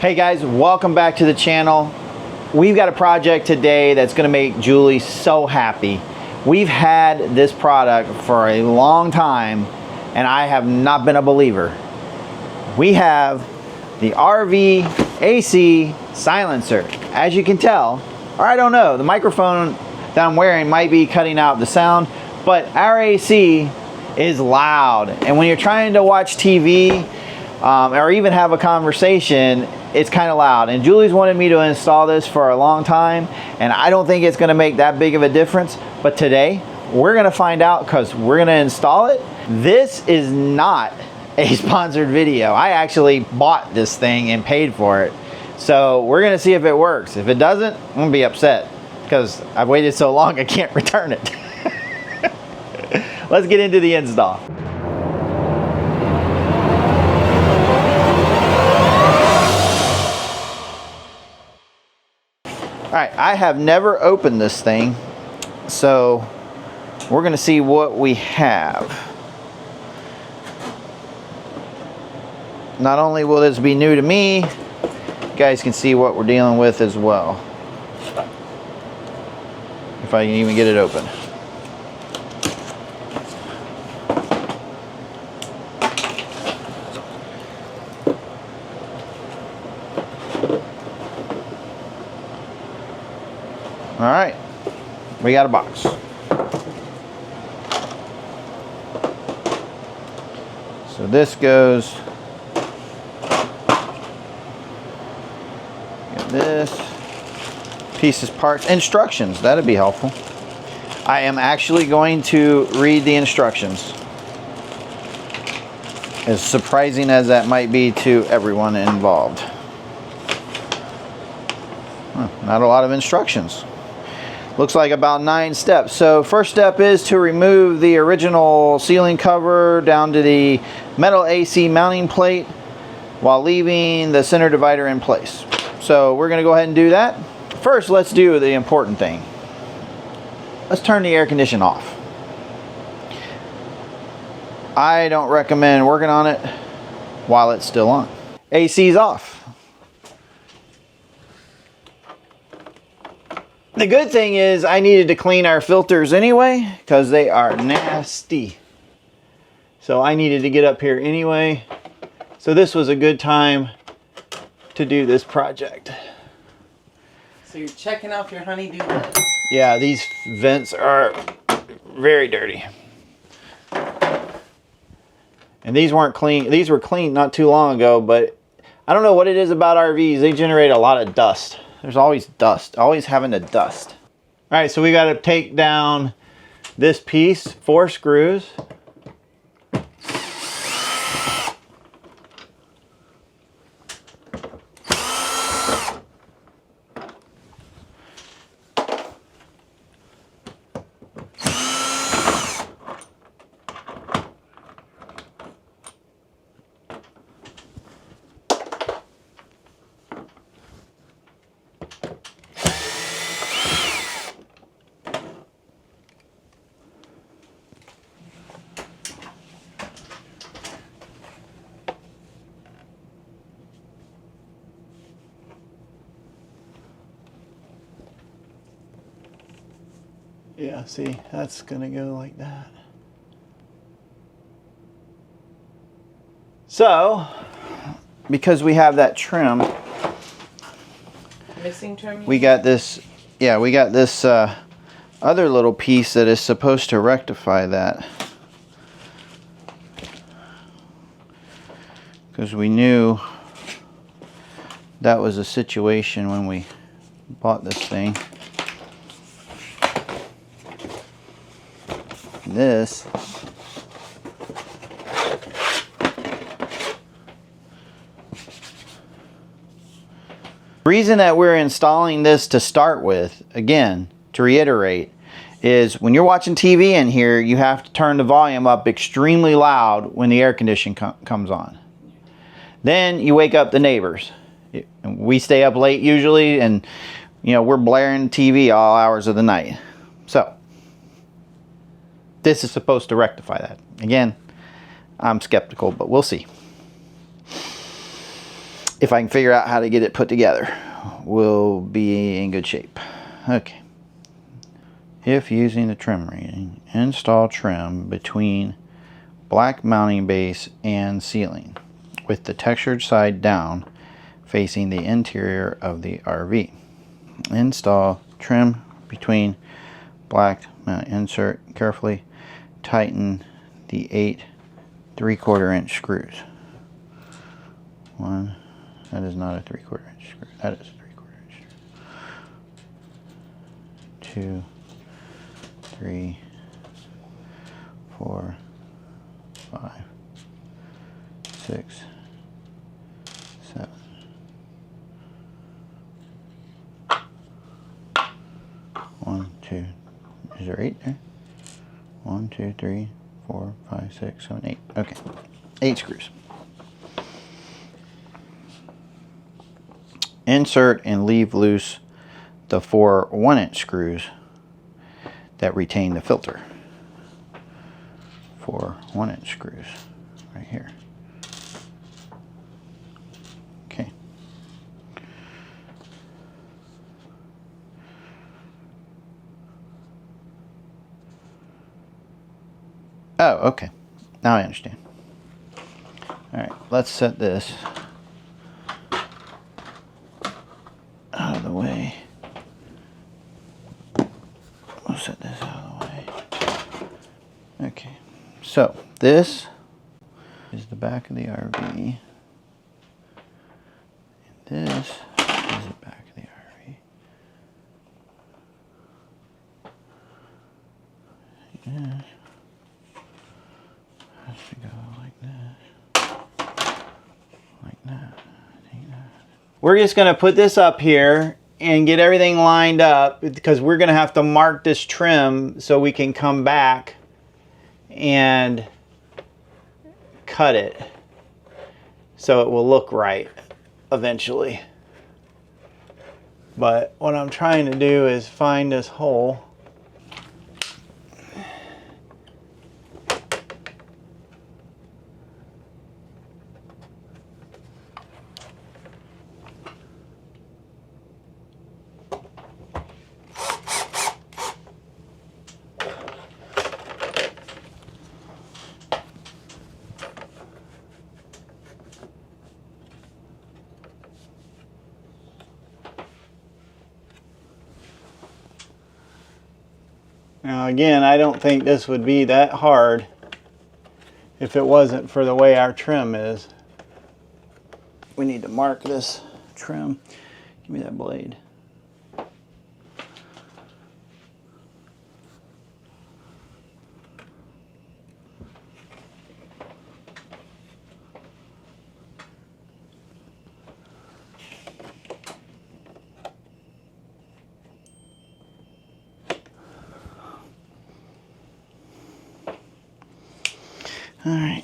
Hey guys, welcome back to the channel. We've got a project today that's going to make Julie so happy. We've had this product for a long time and I have not been a believer. We have the RV AC silencer. As you can tell, or I don't know, the microphone that I'm wearing might be cutting out the sound, but our AC is loud. And when you're trying to watch TV or even have a conversation, it's kind of loud. And Julie's wanted me to install this for a long time, and I don't think it's going to make that big of a difference. But today, we're going to find out because we're going to install it. This is not a sponsored video. I actually bought this thing and paid for it. So we're going to see if it works. If it doesn't, I'm going to be upset because I've waited so long I can't return it. Let's get into the install. All right, I have never opened this thing, so we're gonna see what we have. Not only will this be new to me, you guys can see what we're dealing with as well. If I can even get it open. All right, we got a box. So this goes, get this, pieces, parts, instructions, that'd be helpful. I am actually going to read the instructions. As surprising as that might be to everyone involved. Not a lot of instructions. Looks like about 9 steps. So first step is to remove the original ceiling cover down to the metal AC mounting plate while leaving the center divider in place. So we're going to go ahead and do that. First, let's do the important thing. Let's turn the air conditioner off. I don't recommend working on it while it's still on. AC's off. The good thing is I needed to clean our filters anyway because they are nasty. So I needed to get up here anyway. So this was a good time to do this project. So you're checking off your honey-do list. Yeah, these vents are very dirty. And these weren't clean. These were cleaned not too long ago, but I don't know what it is about RVs. They generate a lot of dust. There's always dust, always having to dust. All right, so we got to take down this piece, 4 screws. Yeah, see, that's gonna go like that. So, because we have that trim, Missing trim? we got this, yeah, we got this other little piece that is supposed to rectify that. Because we knew that was a situation when we bought this thing. This the reason that we're installing this to start with, again, to reiterate, is when you're watching TV in here, you have to turn the volume up extremely loud when the air conditioning comes on. Then you wake up the neighbors. We stay up late usually, and you know, we're blaring TV all hours of the night. So this is supposed to rectify that. Again, I'm skeptical, but we'll see. if I can figure out how to get it put together, we'll be in good shape. Okay. If using the trim rating, install trim between black mounting base and ceiling with the textured side down facing the interior of the RV. Install trim between black mount, insert carefully, tighten the 8 3/4 inch screws. One, that is not a 3/4 inch screw, that is a 3/4 inch screw. 2, 3, 4, 5, 6, 7. One, two. Is there 8 there? 1, 2, 3, 4, 5, 6, 7, 8. Okay, 8 screws. Insert and leave loose the 4 1-inch screws that retain the filter. 4 1-inch screws right here. Okay. Oh, okay. Now I understand. All right, let's set this out of the way. We'll set this out of the way. Okay, so this is the back of the RV. And this is the back of the RV. Yes. Has to go like that. Like that. Like that. We're just going to put this up here and get everything lined up because we're going to have to mark this trim so we can come back and cut it so it will look right eventually. But what I'm trying to do is find this hole. Now again, I don't think this would be that hard if it wasn't for the way our trim is. We need to mark this trim. Give me that blade. All right.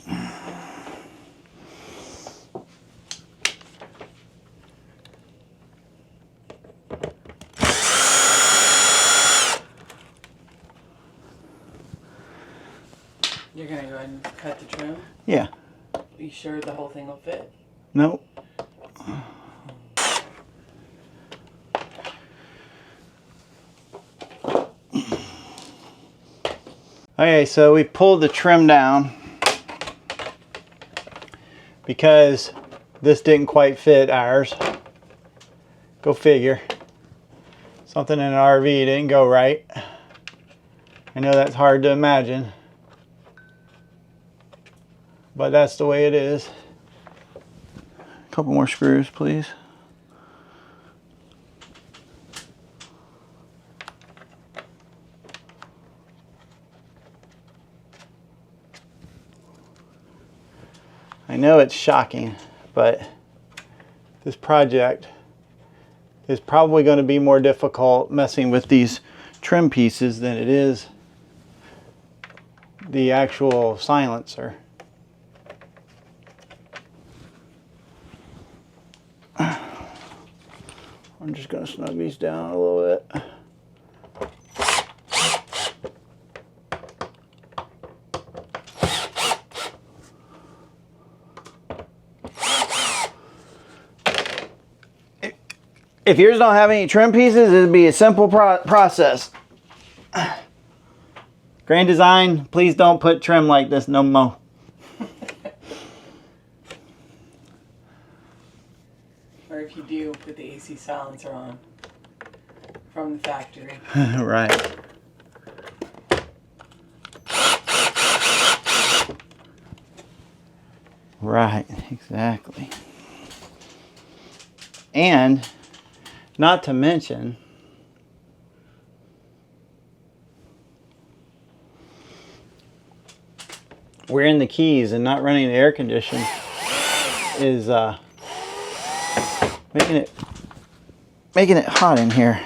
You're gonna go ahead and cut the trim? Yeah. Are you sure the whole thing will fit? Nope. Okay, so we pulled the trim down because this didn't quite fit ours. Go figure. Something in an RV didn't go right. I know that's hard to imagine, but that's the way it is. A couple more screws, please. I know it's shocking, but this project is probably going to be more difficult messing with these trim pieces than it is the actual silencer. I'm just going to snug these down a little bit. If yours don't have any trim pieces, it'd be a simple process. Grand Design, please don't put trim like this no more. Or if you do, put the AC silencer on from the factory. Right. Right, exactly. And not to mention, wearing the keys and not running the air conditioner is making it hot in here.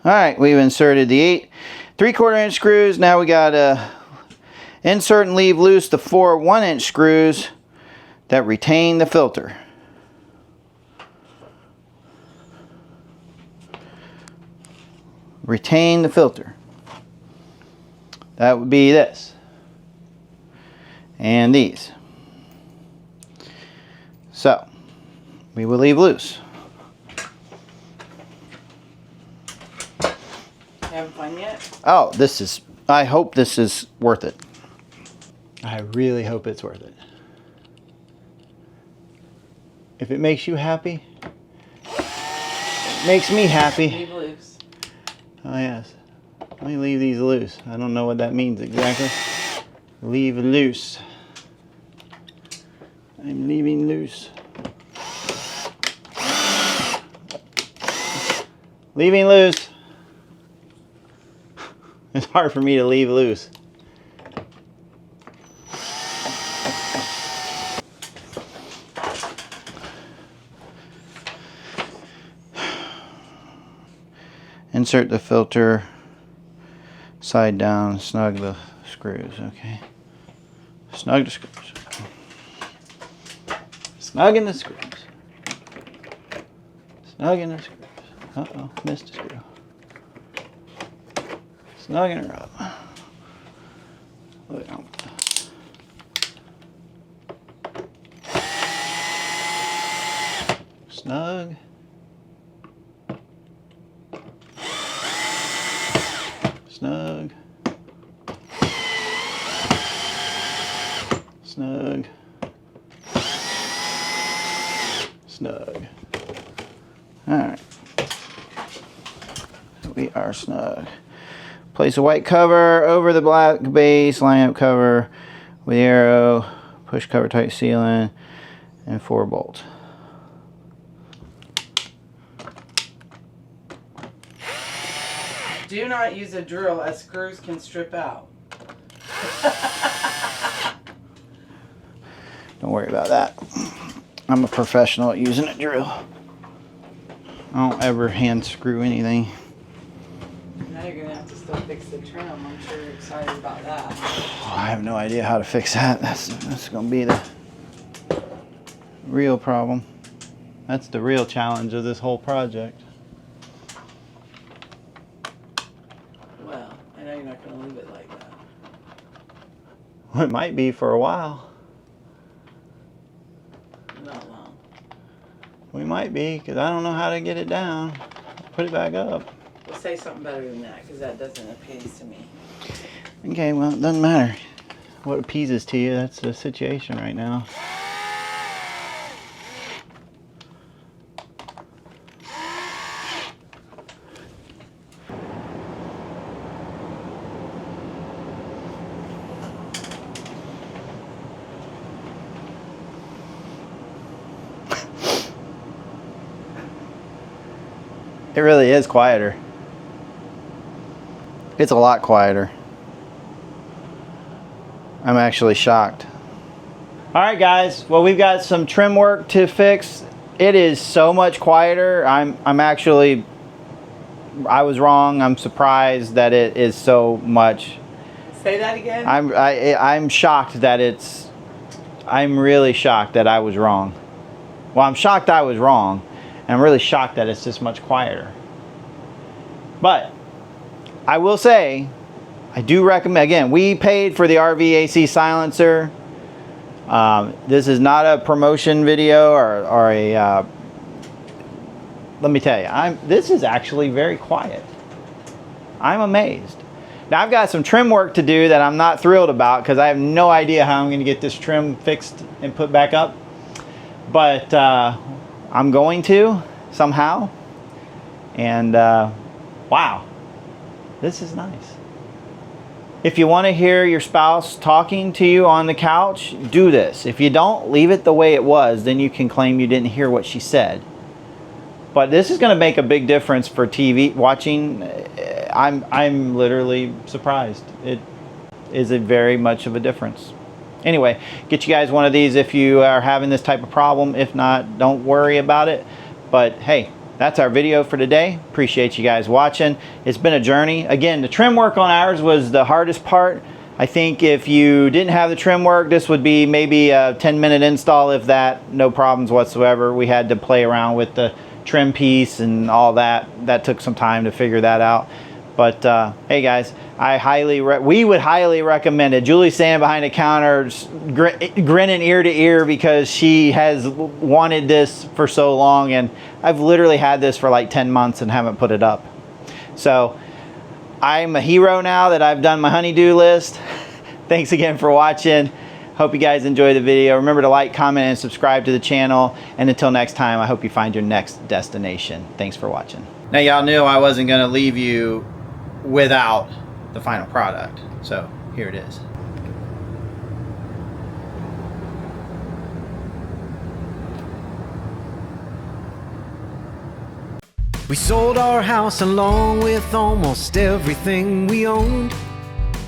All right, we've inserted the 8 3/4 inch screws. Now we got to insert and leave loose the 4 1-inch screws that retain the filter. Retain the filter. That would be this. And these. So, we will leave loose. Having fun yet? Oh, I hope this is worth it. I really hope it's worth it. If it makes you happy, it makes me happy. Leave loose. Oh yes. Let me leave these loose. I don't know what that means exactly. Leave loose. I'm leaving loose. Leaving loose. It's hard for me to leave loose. Insert the filter side down, snug the screws, okay? Snug the screws. Snugging the screws. Snugging the screws. Uh-oh, missed a screw. Snugging her up. Look out. Snug. Snug. Snug. Snug. Alright. We are snug. Place a white cover over the black base, line up cover with the arrow, push cover tight sealing, and 4 bolts. Do not use a drill as screws can strip out. Don't worry about that. I'm a professional at using a drill. I don't ever hand screw anything. Now you're going to have to still fix the trim. I'm sure you're excited about that. I have no idea how to fix that. That's going to be the real problem. That's the real challenge of this whole project. Well, I know you're not going to leave it like that. Well, it might be for a while. Not long. We might be, because I don't know how to get it down. Put it back up. We'll say something better than that, because that doesn't appease to me. Okay, well, it doesn't matter what appeases to you. That's the situation right now. It really is quieter. It's a lot quieter. I'm actually shocked. All right, guys. Well, we've got some trim work to fix. It is so much quieter. I was wrong. I'm surprised that it is so much. Say that again. I'm shocked that I'm really shocked that I was wrong. Well, I'm shocked I was wrong, and I'm really shocked that it's this much quieter. But I will say, I do recommend, again, we paid for the RV AC silencer. This is not a promotion video or a, let me tell you, this is actually very quiet. I'm amazed. Now I've got some trim work to do that I'm not thrilled about because I have no idea how I'm going to get this trim fixed and put back up. But I'm going to somehow. And wow, this is nice. If you want to hear your spouse talking to you on the couch, do this. If you don't, leave it the way it was. Then you can claim you didn't hear what she said. But this is going to make a big difference for TV watching. I'm literally surprised. It is a very much of a difference. Anyway, get you guys one of these if you are having this type of problem. If not, don't worry about it. But hey, that's our video for today. Appreciate you guys watching. It's been a journey. Again, the trim work on ours was the hardest part. I think if you didn't have the trim work, this would be maybe a 10-minute install, if that. No problems whatsoever. We had to play around with the trim piece and all that. That took some time to figure that out. But hey guys, we would highly recommend it. Julie's standing behind the counter grinning ear to ear because she has wanted this for so long, and I've literally had this for like 10 months and haven't put it up. So I'm a hero now that I've done my honey-do list. Thanks again for watching. Hope you guys enjoyed the video. Remember to like, comment, and subscribe to the channel. And until next time, I hope you find your next destination. Thanks for watching. Now y'all knew I wasn't gonna leave you without the final product. So here it is. We sold our house along with almost everything we owned,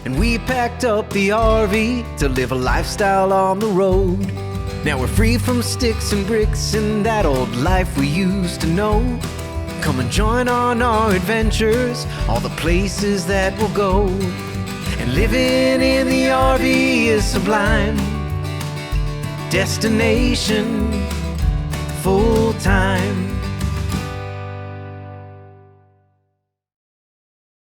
and we packed up the RV to live a lifestyle on the road. Now we're free from sticks and bricks and that old life we used to know. Come and join on our adventures, all the places that we'll go. And living in the RV is sublime. Destination full time.